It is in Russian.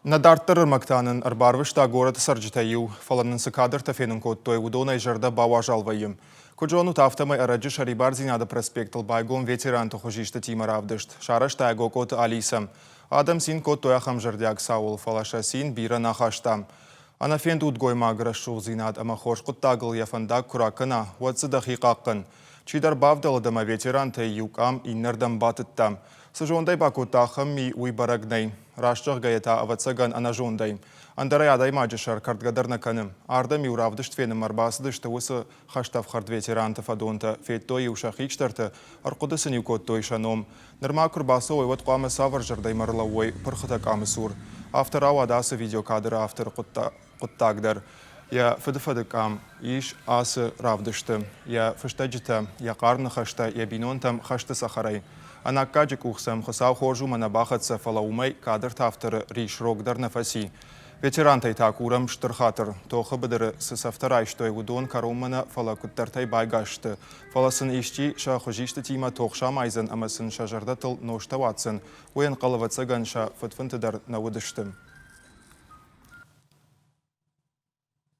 Nadartır maktanın arbarvışta gorata sarjitayu falanın sıkadır tafenun kottoy udonay jarda bawajalvayım. Kujonu taftamay aracı şaribar zinada prospektl baygon veteran toxojishta timaravdışt. Şaraş tago kot alisam. Adam sin kottoya xamjardiag saul falasha sin bira naxashtam. Ana fend udgoy magrashu zinad ama xoş quttagıl yafandak kurakına watsı daqiqaqın. Çidar bavdalıdama veteran tayyukam innerdam batıttam. Сажондай бакутахам ми уйбарагнай. Раштах гаята авацаган анажондай. Андараyaday маджишар картгадарна каным. Арда ми уравдышт фенем арбасдышт усы хаштав хард ветеранта фадонта феттой ушахичтарта арқудысын юкоттой шаном. Нырма курбасы ойват қамы савар жардай марлауой пырхыта камысур. Автор авадасы видеокадр автор құттагдар. Я фыды-фыдыкам, иш асы равдышты. Я фыштаджита, я қарны хашта, я бинонтам хашты сахарай. Ана каджик ухсам хасау хожу манабахатса фалаумай кадр тафтары риш рогдар нафаси. Ветерантай такурам штырхатыр. Тоха бадыры сысафтарай штой удон карумана фала куттартай байгашты. Фаласын ишчи ша хожишты тима тохша майзан амасын шажарда тыл ношта ватсын. Уян қалаватса ганша фытфынтыдар на удыштым.